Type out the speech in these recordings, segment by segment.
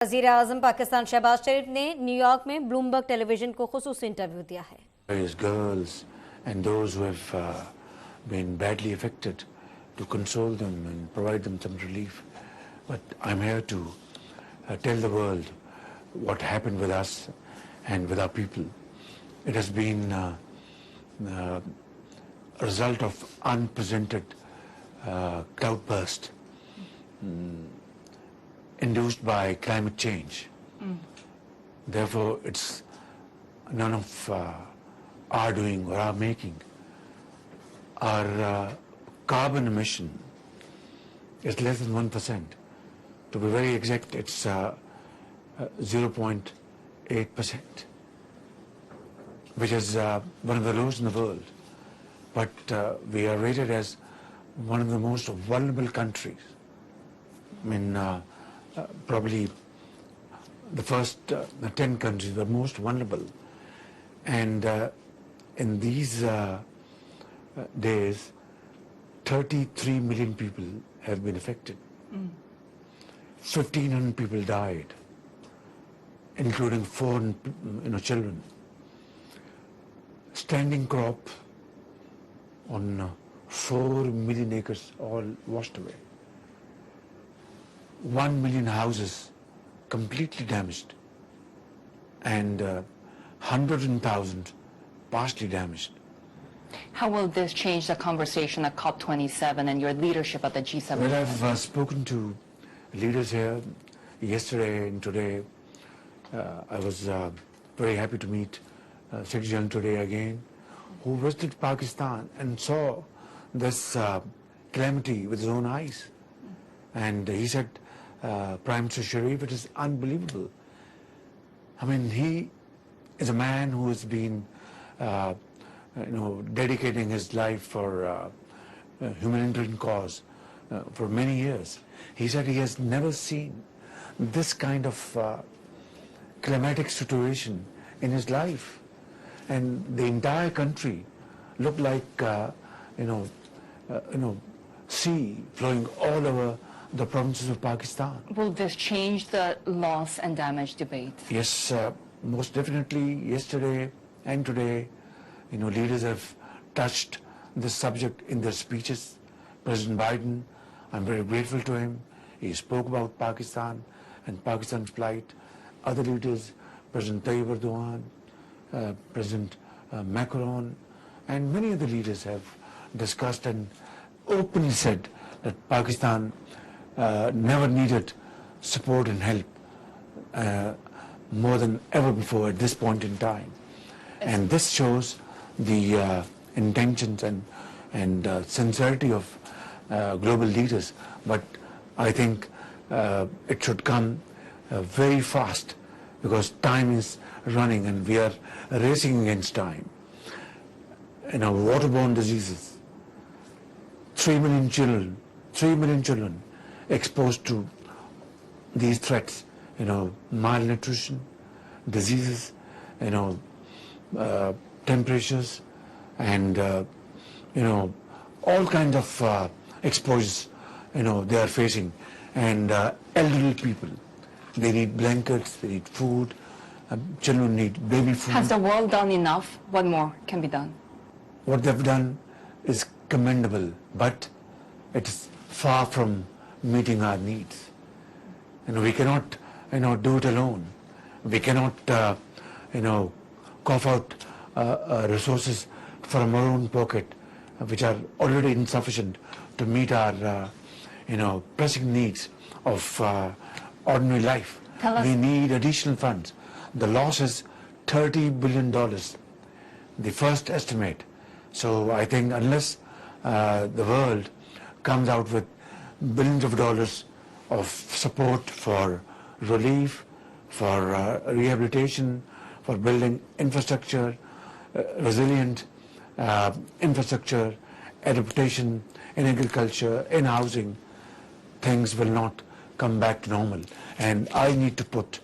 वज़ीर-ए-आज़म पाकिस्तान शहबाज शरीफ ने न्यूयॉर्क में ब्लूमबर्ग टेलीविजन को खुसूसी इंटरव्यू दिया है। Girls and those who have been badly affected, to console them and provide them some relief. But I'm here to tell the world what happened with us and with our people. It has been a result of unprecedented cloudburst induced by climate change. Therefore, it's none of our doing or our making. Our carbon emission is less than 1%. To be very exact, it's 0.8%, which is one of the lowest in the world. But we are rated as one of the most vulnerable countries. I mean, probably the first 10 countries were most vulnerable. And in these days, 33 million people have been affected. 1,500 people died, including 4 children. Standing crop on 4 million acres all washed away. 1 million houses completely damaged, and hundreds and thousands partially damaged. How will this change the conversation at COP27 and your leadership at the G7? Well, I've spoken to leaders here yesterday and today. I was very happy to meet Secretary General today again, who visited Pakistan and saw this calamity with his own eyes. And he said, Prime Minister Sharif, it is unbelievable. I mean, he is a man who has been dedicating his life for humanitarian cause for many years. He said he has never seen this kind of climatic situation in his life, and the entire country looked like sea flowing all over the provinces of Pakistan. Will this change the loss and damage debate? Yes, most definitely. Yesterday and today, leaders have touched this subject in their speeches. President Biden, I'm very grateful to him. He spoke about Pakistan and Pakistan's plight. Other leaders, President Tayyip Erdogan, President Macron, and many other leaders have discussed and openly said that Pakistan never needed support and help more than ever before at this point in time. And this shows the intentions and sincerity of global leaders. But I think it should come very fast, because time is running and we are racing against time. Waterborne diseases, 3 million children exposed to these threats, malnutrition, diseases, temperatures, and all kinds of exposures, they are facing. And elderly people, they need blankets, they need food, children need baby food. Has the world done enough? What more can be done? What they've done is commendable, but it is far from meeting our needs. We cannot, do it alone. We cannot, cough out resources from our own pocket, which are already insufficient to meet our, pressing needs of ordinary life. We need additional funds. The loss is $30 billion, the first estimate. So I think unless the world comes out with billions of dollars of support for relief, for rehabilitation, for building infrastructure, resilient infrastructure, adaptation in agriculture, in housing, things will not come back to normal. And I need to put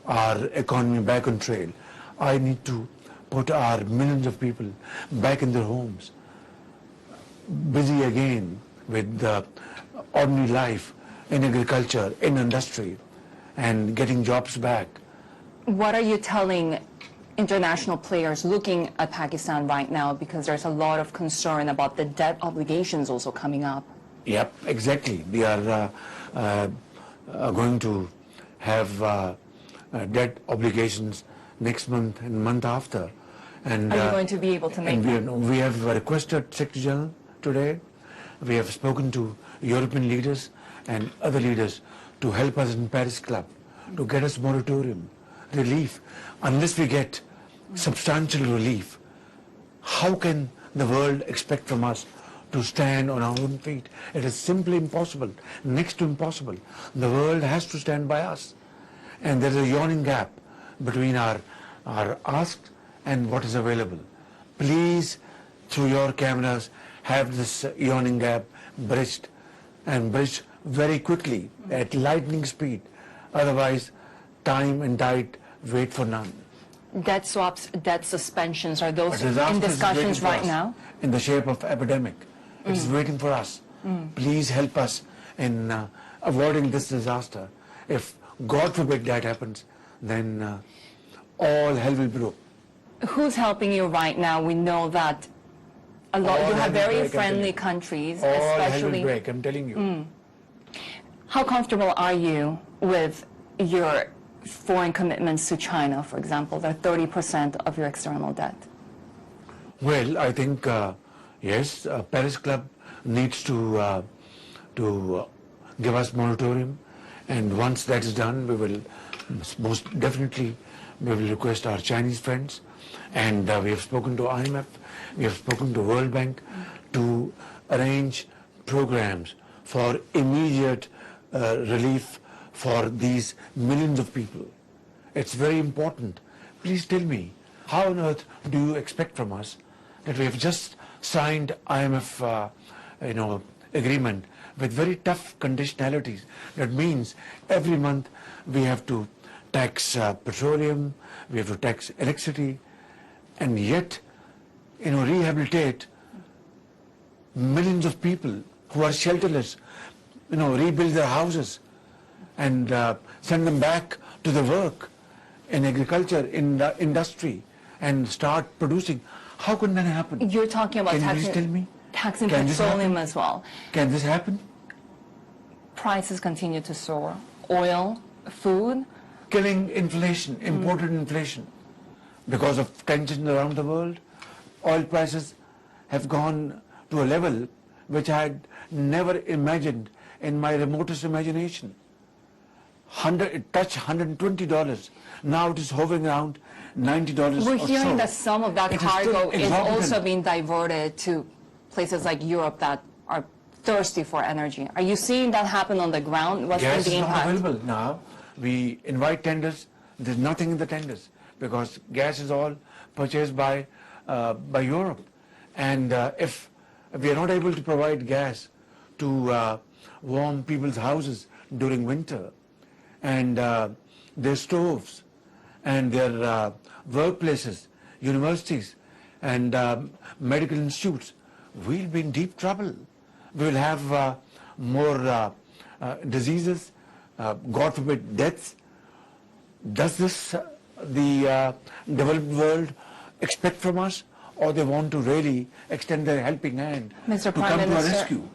our economy back on trail. I need to put our millions of people back in their homes, busy again with ordinary life in agriculture, in industry, and getting jobs back. What are you telling international players looking at Pakistan right now, because there's a lot of concern about the debt obligations also coming up? Yep, exactly. We are going to have debt obligations next month and month after. And Are you going to be able to make and that? we have requested Secretary General today. We have spoken to European leaders and other leaders to help us in Paris Club, to get us moratorium, relief. Unless we get substantial relief, how can the world expect from us to stand on our own feet? It is simply impossible, next to impossible. The world has to stand by us. And there is a yawning gap between our ask and what is available. Please, through your cameras, have this yawning gap bridged, and bridged very quickly at lightning speed. Otherwise, time and tide wait for none. Debt swaps, debt suspensions, are those A disaster in is discussions waiting for right us now? in the shape of epidemic. It is waiting for us. Please help us in avoiding this disaster. If God forbid that happens, then all hell will break. Who's helping you right now? We know that a lot, All you hell have will very break, I'm telling friendly you. countries, All hell will especially. break, I'm telling you. How comfortable are you with your foreign commitments to China, for example? They're 30% of your external debt. Well, I think, yes, Paris Club needs to give us moratorium, and once that is done, we will most definitely we will request our Chinese friends, and we have spoken to IMF, we have spoken to World Bank to arrange programs for immediate relief for these millions of people. It's very important. Please tell me, how on earth do you expect from us that we have just signed IMF agreement with very tough conditionalities? That means every month we have to tax petroleum, we have to tax electricity, and yet rehabilitate millions of people who are shelterless, rebuild their houses and send them back to the work in agriculture, in the industry, and start producing. How can that happen? You're talking about Can you please tell me? taxing Can this petroleum happen? as well. Can this happen? Prices continue to soar. Oil, food. Killing inflation, imported inflation. Because of tensions around the world, oil prices have gone to a level which I had never imagined in my remotest imagination. It touched $120. Now it is hovering around $90 We're or hearing so. that some of that It is still cargo is exorbitant. also being diverted to places like Europe that are thirsty for energy. Are you seeing that happen on the ground? What's Gas been the is not impact? available now. We invite tenders. There's nothing in the tenders because gas is all purchased by Europe. And if we are not able to provide gas to warm people's houses during winter, and their stoves and their workplaces, universities and medical institutes, we'll be in deep trouble. We will have more diseases, God forbid deaths. Does this the developed world expect from us, or they want to really extend their helping hand Mr. to Prime come to our Minister, rescue?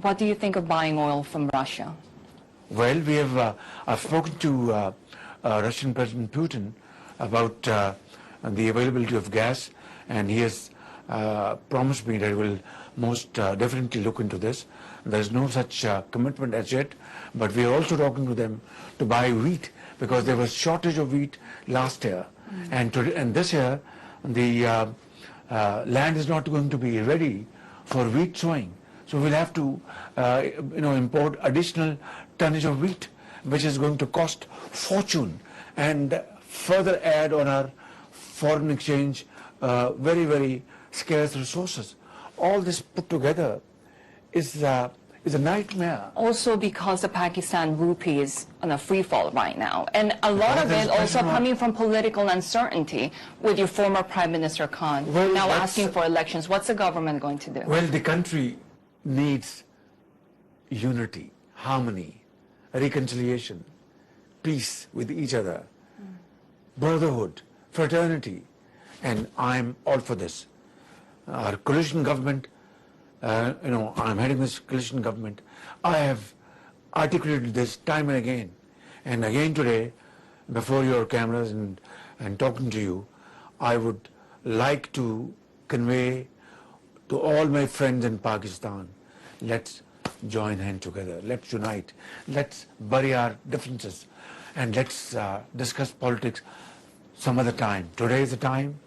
what do you think of buying oil from Russia? Well, we have. I've spoken to Russian President Putin about the availability of gas, and he has promised me that he will most definitely look into this. There is no such commitment as yet, but we are also talking to them to buy wheat because there was shortage of wheat last year, and this year the land is not going to be ready for wheat sowing. So we'll have to, import additional tonnage of wheat, which is going to cost fortune, and further add on our foreign exchange very, very scarce resources. All this put together is a nightmare. Also because the Pakistan rupee is on a free fall right now. And a lot of there's it a also question coming from political uncertainty with your former Prime Minister Khan Well, now that's- asking for elections. What's the government going to do? Well, the country needs unity, harmony, reconciliation, peace with each other, brotherhood, fraternity, and I'm all for this. Our coalition government, I'm heading this coalition government. I have articulated this time and again today, before your cameras and talking to you, I would like to convey to all my friends in Pakistan, let's join hands together, let's unite, let's bury our differences, and let's discuss politics some other time. Today is the time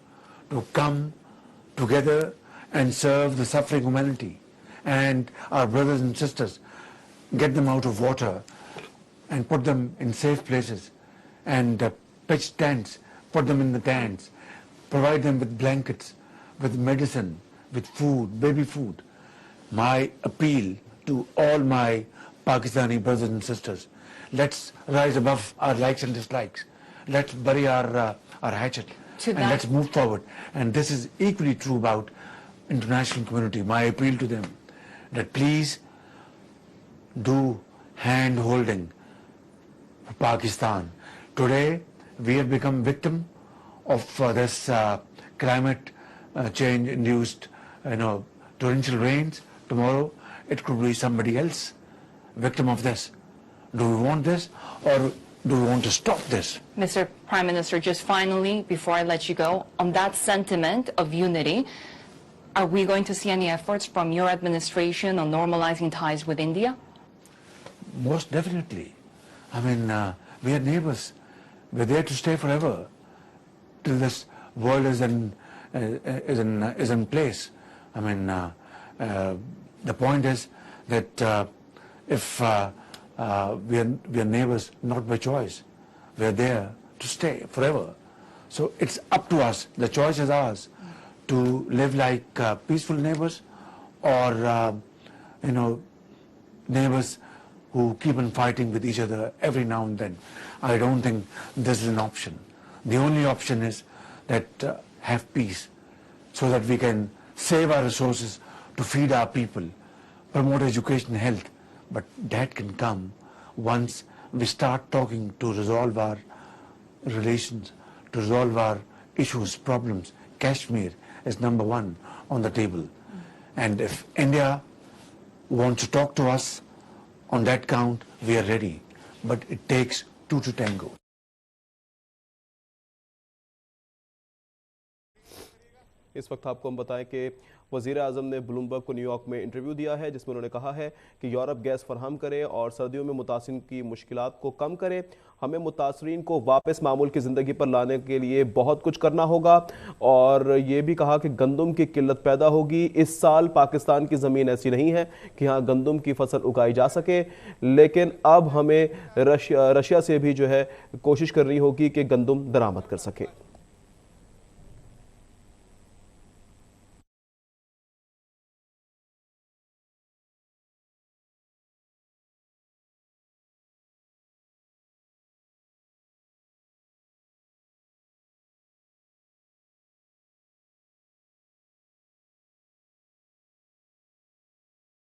to come together and serve the suffering humanity and our brothers and sisters, get them out of water and put them in safe places, and pitch tents, put them in the tents, provide them with blankets, with medicine, with food, baby food. My appeal to all my Pakistani brothers and sisters, let's rise above our likes and dislikes. Let's bury our hatchet and let's move forward. And this is equally true about international community. My appeal to them, that please do hand holding for Pakistan. Today we have become victim of this climate change induced torrential rains. Tomorrow it could be somebody else victim of this. Do we want this, or do we want to stop this? Mr. Prime Minister, just finally, before I let you go, on that sentiment of unity, are we going to see any efforts from your administration on normalizing ties with India? Most definitely. I mean, we are neighbors. We're there to stay forever till this world is in place. I mean, the point is that if we are neighbors not by choice, we are there to stay forever. So it's up to us. The choice is ours to live like peaceful neighbors, or neighbors who keep on fighting with each other every now and then. I don't think this is an option. The only option is that have peace, so that we can save our resources to feed our people, promote education and health. But that can come once we start talking to resolve our relations, to resolve our issues, problems. Kashmir is number one on the table. And if India wants to talk to us on that count, we are ready. But it takes two to tango. इस वक्त आपको हम बताएं कि वज़ीर-ए-आज़म ने Bloomberg को New York में इंटरव्यू दिया है, जिसमें उन्होंने कहा है कि यूरोप गैस फराहम करे और सर्दियों में मुतासिरीन की मुश्किलात को कम करे। हमें मुतासिरीन को वापस मामूल की ज़िंदगी पर लाने के लिए बहुत कुछ करना होगा, और ये भी कहा कि गंदम की किल्लत पैदा होगी। इस साल पाकिस्तान की ज़मीन ऐसी नहीं है कि यहाँ गंदम की फसल उगाई जा सके, लेकिन अब हमें रशिया से भी जो है कोशिश करनी होगी कि गंदम दरामद कर सके।